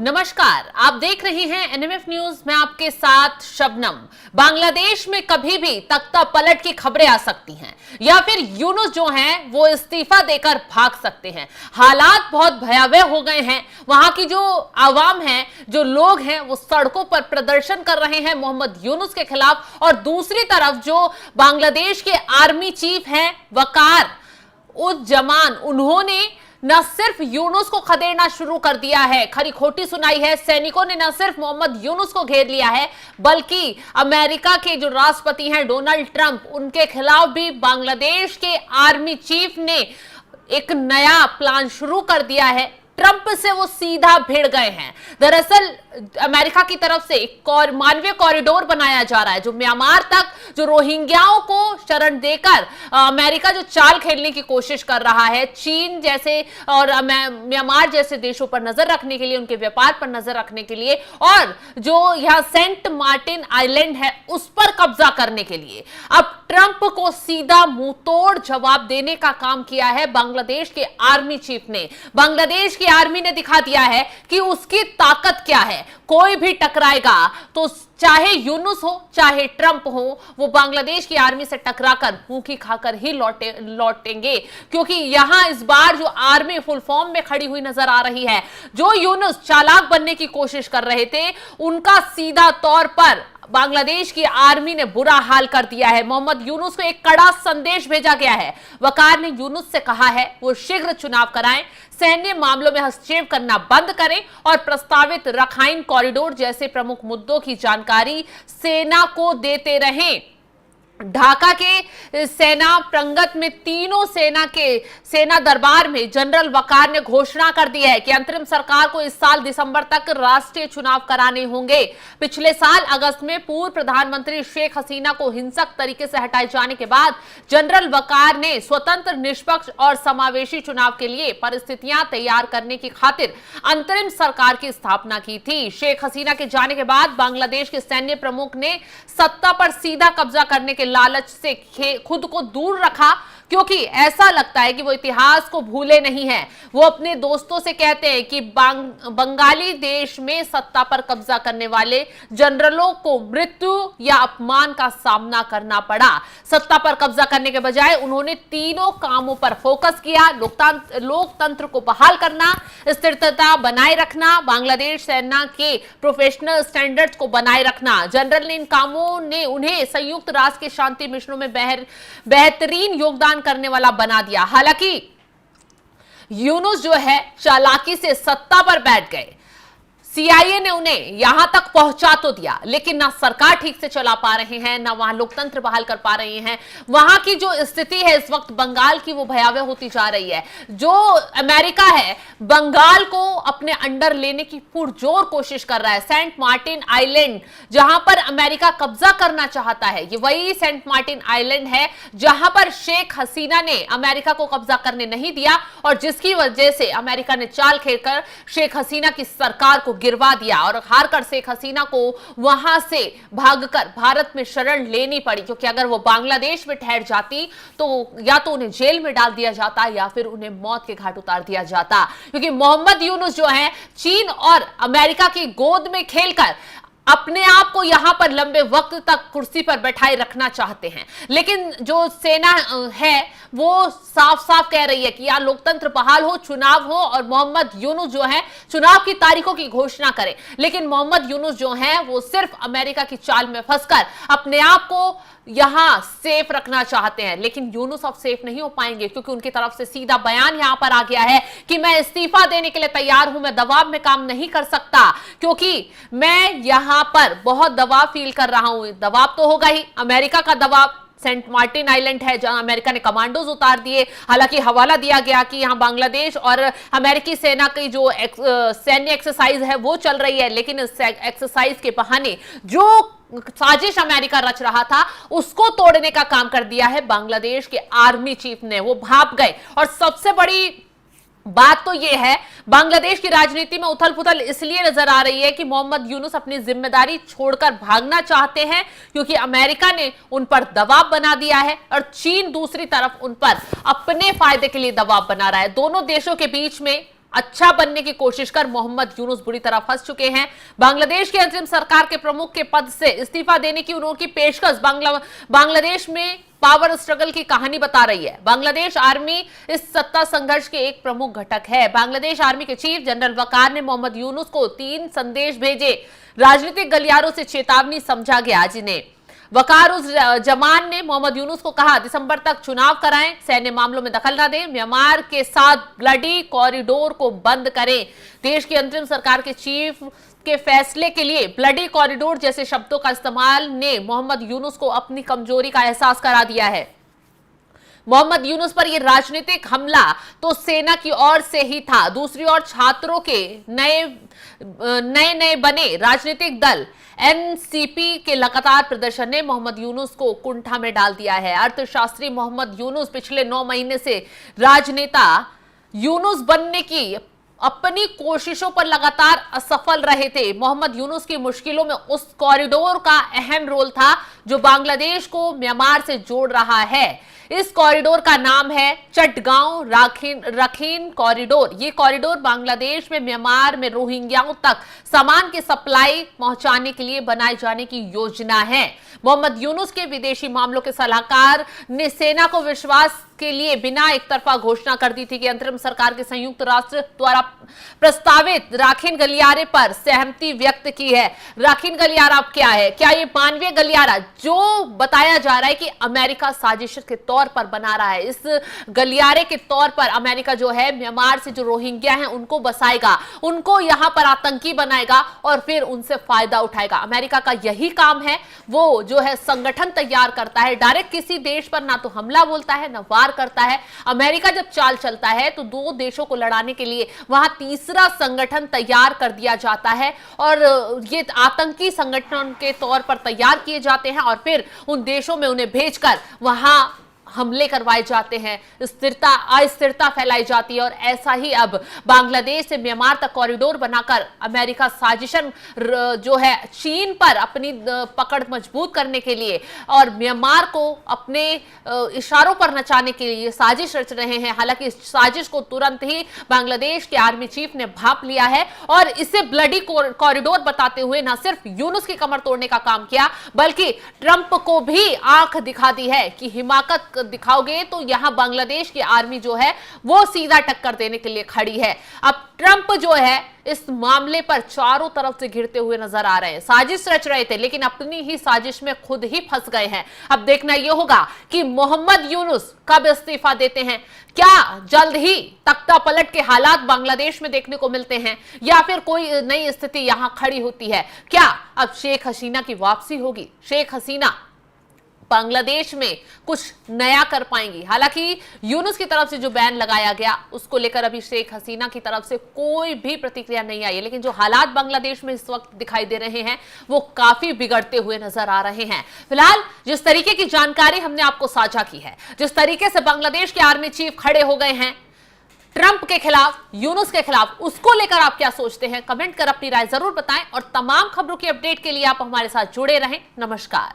नमस्कार, आप देख रहे हैं एनएमएफ न्यूज। मैं आपके साथ शबनम। बांग्लादेश में कभी भी तख्ता पलट की खबरें आ सकती हैं या फिर यूनुस जो हैं वो इस्तीफा देकर भाग सकते हैं। हालात बहुत भयावह हो गए हैं। वहां की जो आवाम है, जो लोग हैं, वो सड़कों पर प्रदर्शन कर रहे हैं मोहम्मद यूनुस के खिलाफ। और दूसरी तरफ जो बांग्लादेश के आर्मी चीफ हैं वकार उज जमान, उन्होंने न सिर्फ यूनुस को खदेड़ना शुरू कर दिया है, खरी खोटी सुनाई है। सैनिकों ने न सिर्फ मोहम्मद यूनुस को घेर लिया है, बल्कि अमेरिका के जो राष्ट्रपति हैं डोनाल्ड ट्रंप, उनके खिलाफ भी बांग्लादेश के आर्मी चीफ ने एक नया प्लान शुरू कर दिया है। ट्रंप से वो सीधा भिड़ गए हैं। दरअसल अमेरिका की तरफ से एक मानवीय कॉरिडोर बनाया जा रहा है जो म्यांमार तक, जो रोहिंग्याओं को शरण देकर अमेरिका जो चाल खेलने की कोशिश कर रहा है, चीन जैसे और म्यांमार जैसे देशों पर नजर रखने के लिए, उनके व्यापार पर नजर रखने के लिए, और जो यहां सेंट मार्टिन आइलैंड है उस पर कब्जा करने के लिए अब ट्रंप को सीधा मुंहतोड़ जवाब देने का काम किया है बांग्लादेश के आर्मी चीफ ने। बांग्लादेश की आर्मी ने दिखा दिया है कि उसकी ताकत क्या है। कोई भी टकराएगा तो चाहे यूनुस हो चाहे ट्रंप हो, वो बांग्लादेश की आर्मी से टकराकर मुंह खाकर ही लौटेंगे। क्योंकि यहां इस बार जो आर्मी फुल फॉर्म में खड़ी हुई नजर आ रही है, जो यूनुस चालाक बनने की कोशिश कर रहे थे, उनका सीधा तौर पर बांग्लादेश की आर्मी ने बुरा हाल कर दिया है। मोहम्मद यूनुस को एक कड़ा संदेश भेजा गया है। वकार ने यूनुस से कहा है वो शीघ्र चुनाव कराएं, सैन्य मामलों में हस्तक्षेप करना बंद करें और प्रस्तावित रखाइन कॉरिडोर जैसे प्रमुख मुद्दों की जानकारी सेना को देते रहें। ढाका के सेना प्रंगत में तीनों सेना दरबार में जनरल वकार ने घोषणा कर दी है कि अंतरिम सरकार को इस साल दिसंबर तक राष्ट्रीय चुनाव कराने होंगे। पिछले साल अगस्त में पूर्व प्रधानमंत्री शेख हसीना को हिंसक तरीके से हटाए जाने के बाद जनरल वकार ने स्वतंत्र, निष्पक्ष और समावेशी चुनाव के लिए परिस्थितियां तैयार करने की खातिर अंतरिम सरकार की स्थापना की थी। शेख हसीना के जाने के बाद बांग्लादेश के सैन्य प्रमुख ने सत्ता पर सीधा कब्जा करने के लालच से खुद को दूर रखा, क्योंकि ऐसा लगता है कि वो इतिहास को भूले नहीं हैं। वो अपने दोस्तों से कहते हैं कि बंगाली देश में सत्ता पर कब्जा करने वाले जनरलों को मृत्यु या अपमान का सामना करना पड़ा। सत्ता पर कब्जा करने के बजाय उन्होंने तीनों कामों पर फोकस किया: लोकतंत्र को बहाल करना, स्थिरता बनाए रखना, बांग्लादेश सेना के प्रोफेशनल स्टैंडर्ड्स को बनाए रखना। जनरल ने इन कामों ने उन्हें संयुक्त राष्ट्र के शांति मिशनों में बेहतरीन योगदान करने वाला बना दिया। हालांकि यूनुस जो है चालाकी से सत्ता पर बैठ गए। सीआईए ने उन्हें यहां तक पहुंचा तो दिया, लेकिन ना सरकार ठीक से चला पा रहे हैं, ना वहां लोकतंत्र बहाल कर पा रहे हैं। वहां की जो स्थिति है इस वक्त बंगाल की, वो भयावह होती जा रही है। जो अमेरिका है बंगाल को अपने अंडर लेने की पुरजोर कोशिश कर रहा है। सेंट मार्टिन आइलैंड जहां पर अमेरिका कब्जा करना चाहता है, ये वही सेंट मार्टिन आइलैंड है जहां पर शेख हसीना ने अमेरिका को कब्जा करने नहीं दिया और जिसकी वजह से अमेरिका ने चाल खेलकर शेख हसीना की सरकार को गिरवा दिया और हारकर शेख हसीना को वहां से भागकर भारत में शरण लेनी पड़ी। क्योंकि अगर वो बांग्लादेश में ठहर जाती तो या तो उन्हें जेल में डाल दिया जाता या फिर उन्हें मौत के घाट उतार दिया जाता। क्योंकि मोहम्मद यूनुस जो है चीन और अमेरिका की गोद में खेलकर अपने आप को यहां पर लंबे वक्त तक कुर्सी पर बैठाए रखना चाहते हैं। लेकिन जो सेना है वो साफ साफ कह रही है कि या लोकतंत्र बहाल हो, चुनाव हो और मोहम्मद यूनुस जो है चुनाव की तारीखों की घोषणा करें। लेकिन मोहम्मद यूनुस जो है वो सिर्फ अमेरिका की चाल में फंसकर अपने आप को यहां सेफ रखना चाहते हैं। लेकिन यूनुस अब सेफ नहीं हो पाएंगे, क्योंकि उनकी तरफ से सीधा बयान यहां पर आ गया है कि मैं इस्तीफा देने के लिए तैयार हूं, मैं दबाव में काम नहीं कर सकता, क्योंकि मैं यहां पर बहुत दबाव फील कर रहा हूं। दबाव तो होगा ही, अमेरिका का दबाव। सेंट मार्टिन आइलैंड है जहां अमेरिका ने कमांडोज उतार दिए। हालांकि हवाला दिया गया कि यहां बांग्लादेश और अमेरिकी सेना की जो सैन्य एक्सरसाइज है वो चल रही है, लेकिन इस एक्सरसाइज के बहाने जो साजिश अमेरिका रच रहा था उसको तोड़ने का काम कर दिया है बांग्लादेश के आर्मी चीफ ने। वो भाग गए। और सबसे बड़ी बात तो यह है, बांग्लादेश की राजनीति में उथल पुथल इसलिए नजर आ रही है कि मोहम्मद यूनुस अपनी जिम्मेदारी छोड़कर भागना चाहते हैं, क्योंकि अमेरिका ने उन पर दबाव बना दिया है और चीन दूसरी तरफ उन पर अपने फायदे के लिए दबाव बना रहा है। दोनों देशों के बीच में अच्छा बनने की कोशिश कर मोहम्मद यूनुस बुरी तरह फंस चुके हैं। बांग्लादेश की अंतरिम सरकार के प्रमुख के पद से इस्तीफा देने की उनकी पेशकश बांग्लादेश में पावर स्ट्रगल की कहानी बता रही है। बांग्लादेश आर्मी इस सत्ता संघर्ष के एक प्रमुख घटक है। बांग्लादेश आर्मी के चीफ जनरल वकार ने मोहम्मद यूनुस को 3 संदेश भेजे। राजनीतिक गलियारों से चेतावनी समझा गया, जिन्हें वकार उस जमान ने मोहम्मद यूनुस को कहा दिसंबर तक चुनाव कराएं, सैन्य मामलों में दखल न दें, म्यांमार के साथ ब्लडी कॉरिडोर को बंद करें। देश की अंतरिम सरकार के चीफ के फैसले के लिए ब्लडी कॉरिडोर जैसे शब्दों का इस्तेमाल ने मोहम्मद यूनुस को अपनी कमजोरी का एहसास करा दिया है। मोहम्मद यूनुस पर यह राजनीतिक हमला तो सेना की ओर से ही था। दूसरी ओर छात्रों के नए बने राजनीतिक दल एनसीपी के लगातार प्रदर्शन ने मोहम्मद यूनुस को कुंठा में डाल दिया है। अर्थशास्त्री मोहम्मद यूनुस पिछले 9 महीने से राजनेता यूनुस बनने की अपनी कोशिशों पर लगातार असफल रहे थे। मोहम्मद यूनुस की मुश्किलों में उस कॉरिडोर का अहम रोल था जो बांग्लादेश को म्यांमार से जोड़ रहा है। इस कॉरिडोर का नाम है चटगांव रखीन कॉरिडोर। ये कॉरिडोर बांग्लादेश में म्यांमार में रोहिंग्याओं तक सामान की सप्लाई पहुंचाने के लिए बनाए जाने की योजना है। मोहम्मद यूनुस के विदेशी मामलों के सलाहकार ने सेना को विश्वास के लिए बिना एक तरफा घोषणा कर दी थी कि अंतरिम सरकार के संयुक्त राष्ट्र द्वारा प्रस्तावित राखीन गलियारे पर सहमति व्यक्त की है। राखीन गलियारा अब क्या है? क्या ये मानवीय गलियारा जो बताया जा रहा है कि अमेरिका साजिश के तौर पर बना रहा है, इस गलियारे के तौर पर अमेरिका जो है म्यांमार से जो रोहिंग्या हैं उनको बसाएगा, उनको यहां पर आतंकी बनाएगा और फिर उनसे फायदा उठाएगा। अमेरिका का यही काम है। वो जो है संगठन तैयार करता है, डायरेक्ट किसी देश पर ना तो हमला बोलता है ना वार करता है। अमेरिका जब चाल चलता है तो 2 देशों को लड़ाने के लिए वहां तीसरा संगठन तैयार कर दिया जाता है और ये आतंकी संगठन के तौर पर तैयार किए जाते हैं और फिर उन देशों में उन्हें भेजकर वहां हमले करवाए जाते हैं, अस्थिरता फैलाई जाती है। और ऐसा ही अब बांग्लादेश से म्यांमार तक कॉरिडोर बनाकर अमेरिका साजिशन जो है चीन पर अपनी पकड़ मजबूत करने के लिए और म्यांमार को अपने इशारों पर नचाने के लिए साजिश रच रहे हैं। हालांकि इस साजिश को तुरंत ही बांग्लादेश के आर्मी चीफ ने भांप लिया है और इसे ब्लडी कॉरिडोर बताते हुए न सिर्फ यूनुस की कमर तोड़ने का काम किया बल्कि ट्रंप को भी आंख दिखा दी है कि हिमाकत दिखाओगे तो यहां बांग्लादेश की आर्मी जो है वो सीधा टक्कर देने के लिए खड़ी है। अब ट्रंप जो है इस मामले पर चारों तरफ से घिरते हुए नजर आ रहे हैं। साजिश रच रहे थे लेकिन अपनी ही साजिश में खुद ही फंस गए हैं। अब देखना यह होगा कि मोहम्मद यूनुस कब इस्तीफा देते हैं। क्या जल्द ही तख्ता पलट के हालात बांग्लादेश में देखने को मिलते हैं या फिर कोई नई स्थिति यहां खड़ी होती है? क्या अब शेख हसीना की वापसी होगी? शेख हसीना बांग्लादेश में कुछ नया कर पाएंगी? हालांकि यूनुस की तरफ से जो बैन लगाया गया उसको लेकर अभी शेख हसीना की तरफ से कोई भी प्रतिक्रिया नहीं आई है, लेकिन जो हालात बांग्लादेश में इस वक्त दिखाई दे रहे हैं वो काफी बिगड़ते हुए नजर आ रहे हैं। फिलहाल जिस तरीके की जानकारी हमने आपको साझा की है, जिस तरीके से बांग्लादेश के आर्मी चीफ खड़े हो गए हैं ट्रंप के खिलाफ, यूनुस के खिलाफ, उसको लेकर आप क्या सोचते हैं? कमेंट कर अपनी राय जरूर बताएं और तमाम खबरों की अपडेट के लिए आप हमारे साथ जुड़े रहें। नमस्कार।